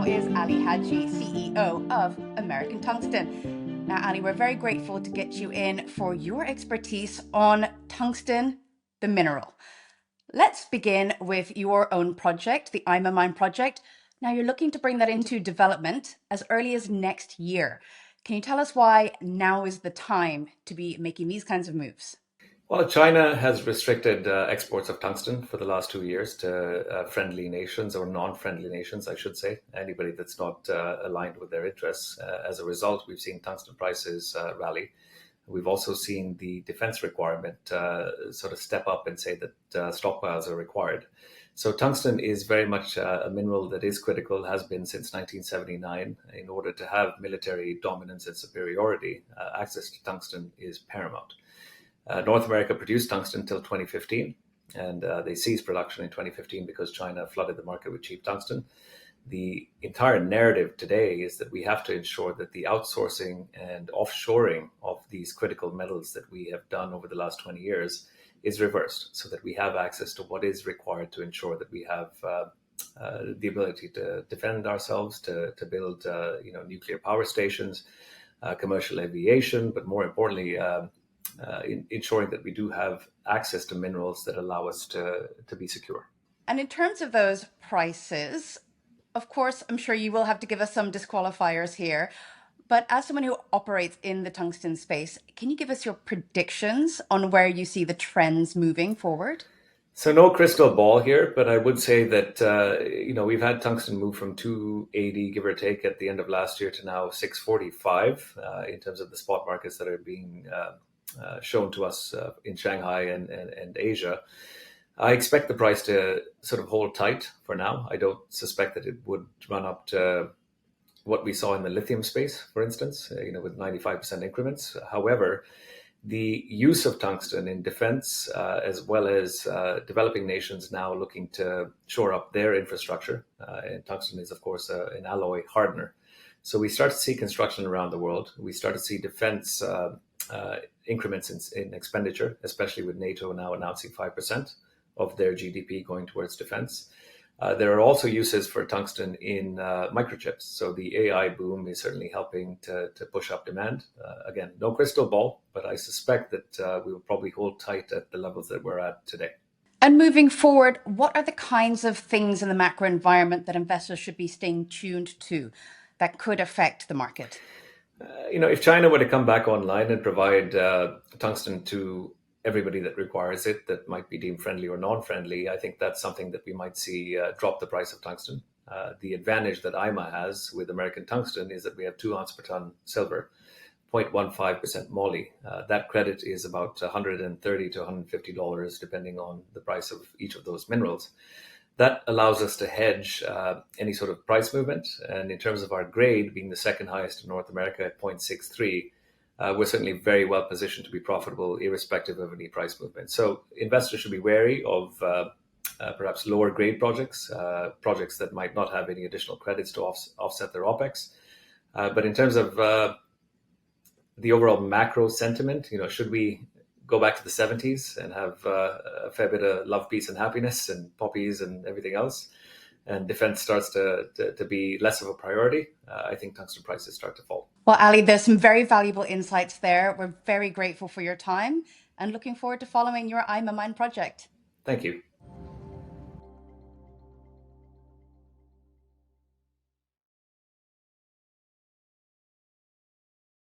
now is Ali Haji, CEO of American Tungsten. Now, Ali, we're very grateful to get you in for your expertise on tungsten, the mineral. Let's begin with your own project, the IMA Mine Project. Now, you're looking to bring that into development as early as next year. Can you tell us why now is the time to be making these kinds of moves? Well, China has restricted exports of tungsten for the last 2 years to friendly nations or non-friendly nations, I should say, anybody that's not aligned with their interests. As a result, we've seen tungsten prices rally. We've also seen the defense requirement sort of step up and say that stockpiles are required. So tungsten is very much a mineral that is critical, has been since 1979. In order to have military dominance and superiority, access to tungsten is paramount. North America produced tungsten until 2015, and they ceased production in 2015 because China flooded the market with cheap tungsten. The entire narrative today is that we have to ensure that the outsourcing and offshoring of these critical metals that we have done over the last 20 years is reversed, so that we have access to what is required to ensure that we have the ability to defend ourselves, to build nuclear power stations, commercial aviation, but more importantly, ensuring that we do have access to minerals that allow us to be secure. And in terms of those prices, of course, I'm sure you will have to give us some disqualifiers here. But as someone who operates in the tungsten space, can you give us your predictions on where you see the trends moving forward? So no crystal ball here, but I would say that we've had tungsten move from 280, give or take, at the end of last year to now 645 in terms of the spot markets that are being shown to us in Shanghai and Asia. I expect the price to sort of hold tight for now. I don't suspect that it would run up to what we saw in the lithium space, for instance, with 95% increments. However, the use of tungsten in defense, as well as developing nations now looking to shore up their infrastructure, and tungsten is, of course, an alloy hardener. So we start to see construction around the world. We start to see defense increments in expenditure, especially with NATO now announcing 5% of their GDP going towards defense. There are also uses for tungsten in microchips. So the AI boom is certainly helping to push up demand. Again, no crystal ball, but I suspect that we will probably hold tight at the levels that we're at today. And moving forward, what are the kinds of things in the macro environment that investors should be staying tuned to that could affect the market? If China were to come back online and provide tungsten to everybody that requires it, that might be deemed friendly or non-friendly, I think that's something that we might see drop the price of tungsten. The advantage that IMA has with American Tungsten is that we have 2 ounce per ton silver, 0.15% moly. That credit is about $130 to $150, depending on the price of each of those minerals. That allows us to hedge any sort of price movement. And in terms of our grade being the second highest in North America at 0.63, we're certainly very well positioned to be profitable irrespective of any price movement. So investors should be wary of perhaps lower grade projects, projects that might not have any additional credits to offset their OPEX. But in terms of the overall macro sentiment, should we go back to the 70s and have a fair bit of love, peace, and happiness and poppies and everything else, and defense starts to be less of a priority, I think tungsten prices start to fall. Well, Ali, there's some very valuable insights there. We're very grateful for your time and looking forward to following your IMA Mine project. Thank you.